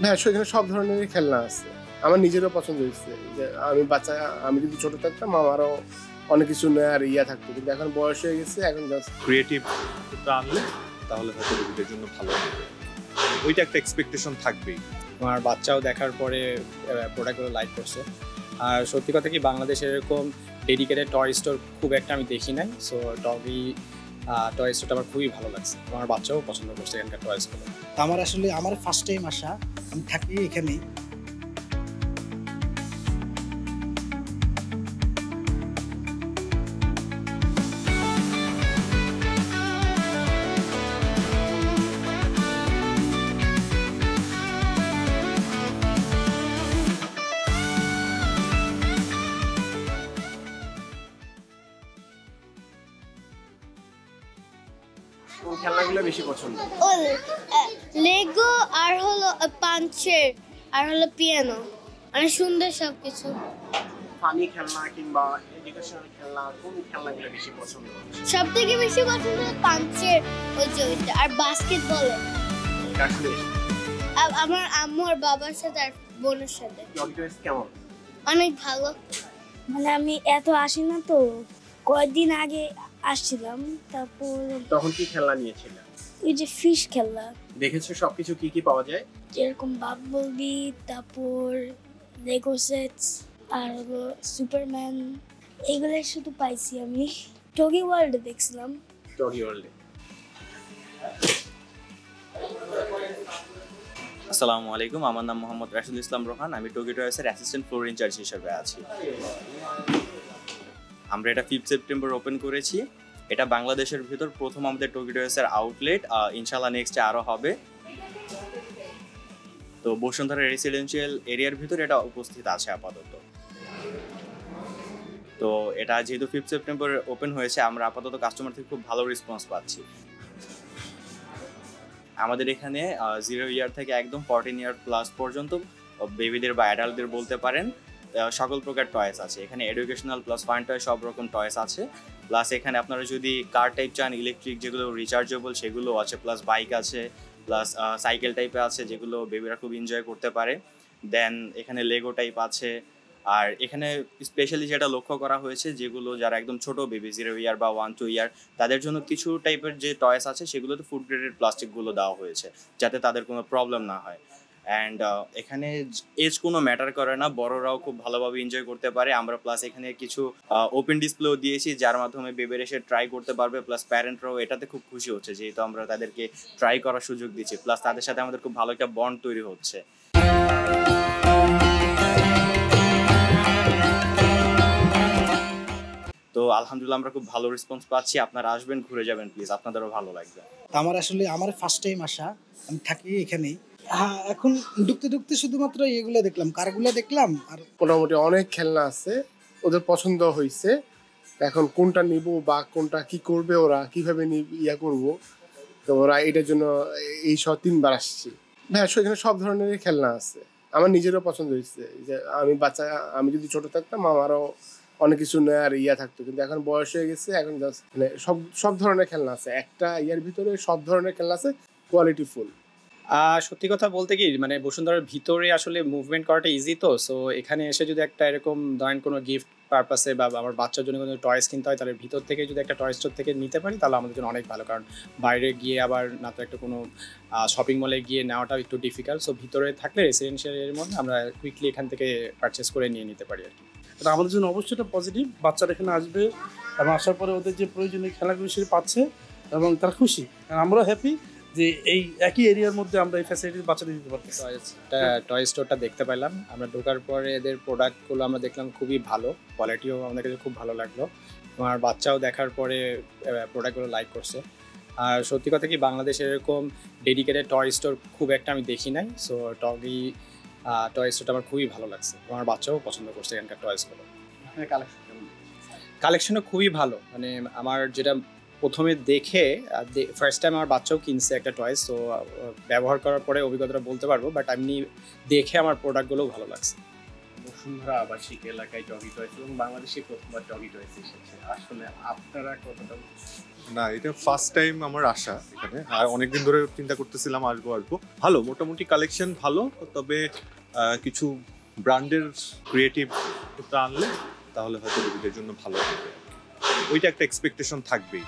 হ্যাঁ, সেখানে সব ধরনেরই খেলনা আছে। আমার নিজেরও পছন্দ হয়েছে যে আমি যদি ছোট থাকতাম আমারও অনেক কিছু নেয়ার থাকতো, কিন্তু এখন বয়স হয়ে গেছে, এখন জাস্ট ক্রিয়েটিভ আনলে তাহলে হয়তো রোগীদের জন্য ভালো হবে। ওইটা একটা এক্সপেকটেশন থাকবেই। আমার বাচ্চাও দেখার পরে প্রোডাক্টগুলো লাইক করছে। আর সত্যি কথা কি, বাংলাদেশে এরকম ডেডিকেটেড টয় স্টোর খুব একটা আমি দেখি নাই। সো টয় স্টোরটা আমার খুবই ভালো লাগছে। আমার বাচ্চাও পছন্দ করছে এখানকার টয়েসগুলো। আমার ফার্স্ট টাইম আসা, আমি থাকি এখানেই। কোন খেলনাগুলো বেশি পছন্দ? লেগো আর হলো পাঞ্চের আর হলো পিয়ানো, অনেক সুন্দর সবকিছু। ফানি খেলনা কিংবা এডুকেশনাল খেলনা, কোন খেলনাগুলো বেশি পছন্দ? সব থেকে বেশি পছন্দ পাঞ্চের ওইটা আর বাস্কেটবল। আমার আম্মু আর বাবার সাথে আর বোনের সাথে। কেমন? অনেক ভালো। মানে আমি এত আসি না তো, কয়েকদিন আগে আসছিলাম। তারপর তখন কি খেলনা নিয়েছিলেন? ওই যে ফিশ খেলনা। দেখেছো সবকিছু কি কি পাওয়া যায়? যেরকম বাবলবি, তারপর লেগো সেটস আর হলো সুপারম্যান, এগুলো শুধু পাইছি আমি। টগি ওয়ার্ল্ডে দেখছিলাম। টগি ওয়ার্ল্ডে। আসসালামু আলাইকুম, আমার নাম মোহাম্মদ রাশিদুল ইসলাম রোহান। আমি টগি টয়েসের অ্যাসিস্ট্যান্ট ফ্লোর ইনচার্জ হিসেবে আছি। আমরা এটা 5 সেপ্টেম্বর ওপেন করেছি। এটা বাংলাদেশের ভিতর প্রথম আমাদের টগি টয়েসের আউটলেট। ইনশাল্লাহ নেক্সটে আরও হবে। তো বসুন্ধরা রেসিডেন্সিয়াল এরিয়ার ভিতর এটা উপস্থিত আছে আপাতত। তো এটা যেহেতু 5 সেপ্টেম্বর ওপেন হয়েছে, আমরা আপাতত কাস্টমার থেকে খুব ভালো রেসপন্স পাচ্ছি। আমাদের এখানে 0 ইয়ার থেকে একদম 14 ইয়ার প্লাস পর্যন্ত বেবিদের বা অ্যাডাল্টদের বলতে পারেন সকল প্রকার টয়েস আছে। এখানে এডুকেশনাল প্লাস ফান টয় সব রকম টয়েস আছে। প্লাস এখানে আপনারা যদি কার টাইপ চান, ইলেকট্রিক যেগুলো রিচার্জেবল সেগুলো আছে, প্লাস বাইক আছে, প্লাস সাইকেল টাইপে আছে যেগুলো বেবিরা খুব এনজয় করতে পারে। দেন এখানে লেগো টাইপ আছে। আর এখানে স্পেশালি যেটা লক্ষ্য করা হয়েছে, যেগুলো যারা একদম ছোট বেবি 0 ইয়ার বা 1-2 ইয়ার, তাদের জন্য কিছু টাইপের যে টয়েস আছে সেগুলোতে ফুড গ্রেডেড প্লাস্টিকগুলো দেওয়া হয়েছে যাতে তাদের কোনো প্রবলেম না হয়। অ্যান্ড এখানে এজ কোনো ম্যাটার করে না, বড়রাও খুব ভালোভাবে এনজয় করতে পারে। আমরা প্লাস এখানে কিছু ওপেন ডিসপ্লেও দিয়েছি যার মাধ্যমে বেবিরা এসে ট্রাই করতে পারবে। প্লাস প্যারেন্টরাও এটাতে খুব খুশি হচ্ছে যেহেতু আমরা তাদেরকে ট্রাই করার সুযোগ দিচ্ছি। প্লাস তাদের সাথে আমাদের খুব ভালো একটা বন্ড তৈরি হচ্ছে। তো আলহামদুলিল্লাহ আমরা খুব ভালো রেসপন্স পাচ্ছি। আপনারা আসবেন, ঘুরে যাবেন প্লিজ, আপনাদেরও ভালো লাগবে। আমার ফার্স্ট টাইম আসা, আমি থাকি এখানেই। হ্যাঁ, এখন ঢুকতে শুধুমাত্র এগুলো দেখলাম, কারগুলো দেখলাম। আর মোটামুটি অনেক খেলনা আছে, ওদের পছন্দ হয়েছে। এখন কোনটা নিব বা কোনটা কি করবে, ওরা কিভাবে করব, তো ওরা এটার জন্য এই 3বার আসছি। হ্যাঁ, সেখানে সব ধরনেরই খেলনা আছে। আমার নিজেরও পছন্দ হয়েছে যে আমি যদি ছোট থাকতাম আমারও অনেক কিছু নেয়ার থাকতো, কিন্তু এখন বয়স হয়ে গেছে, এখন জাস্ট মানে সব ধরনের খেলনা আছে। একটা ভিতরে সব ধরনের খেলনা আছে, কোয়ালিটি ফুল। সত্যি কথা বলতে কি, মানে বসুন্ধরার ভিতরে আসলে মুভমেন্ট করাটা ইজি। তো সো এখানে এসে যদি একটা এরকম ধরেন কোনো গিফট পারপাসে বা আমার বাচ্চার জন্য কোনো টয়েস কিনতে হয়, তাহলে ভিতর থেকে যদি একটা টয় স্টোর থেকে নিতে পারি তাহলে আমাদের জন্য অনেক ভালো। কারণ বাইরে গিয়ে আবার না তো একটা কোনো শপিং মলে গিয়ে নেওয়াটাও একটু ডিফিকাল্ট। সো ভিতরে থাকলে রেসিডেন্সিয়াল এর মধ্যে আমরা কুইকলি এখান থেকে পারচেস করে নিয়ে নিতে পারি আর কি। এটা আমাদের জন্য অবশ্যই একটা পজিটিভ। বাচ্চারা এখানে আসবে এবং আসার পরে ওদের যে প্রয়োজনীয় খেলাগুলো সে পাচ্ছে এবং তারা খুশি। আমরাও হ্যাপি যে এই একই এরিয়ার মধ্যে আমরা এই ফ্যাসিলিটি বাচ্চাদের দিতে পারতেছি। টয় স্টোরটা দেখতে পেলাম, আমরা ঢোকার পরে এদের প্রোডাক্টগুলো আমরা দেখলাম খুবই ভালো, কোয়ালিটিও আমাদের কাছে খুব ভালো লাগলো। আমার বাচ্চাও দেখার পরে প্রোডাক্টগুলো লাইক করছে। আর সত্যি কথা কি, বাংলাদেশে এরকম ডেডিকেটেড টয় স্টোর খুব একটা আমি দেখি নাই। সো টয় স্টোরটা আমার খুবই ভালো লাগছে। আমার বাচ্চাও পছন্দ করছে এখানকার টয়েসগুলো। কালেকশনও খুবই ভালো। মানে আমার যেটা প্রথমে দেখে ফার্স্ট টাইম আমার বাচ্চাও কিনছে একটা টয়েস, তো ব্যবহার করার পরে অভিজ্ঞতাটা বলতে পারবো, বাট এমনি দেখে আমার প্রোডাক্টগুলোও ভালো লাগছে। বসুন্ধরা আবাসিক এলাকায় ডগি টয়েস এবং বাংলাদেশে প্রথমবার ডগি টয়েস এসেছে, আসলে আপনারা কতটা? না, এটা ফার্স্ট টাইম আমার আসা এখানে, আর অনেকদিন ধরে চিন্তা করতেছিলাম আসবো। ভালো, মোটামুটি কালেকশন ভালো, তবে কিছু ব্র্যান্ডের ক্রিয়েটিভ আনলে তাহলে হয়তো রোগীদের জন্য ভালো হবে। ওইটা একটা এক্সপেকটেশন থাকবেই।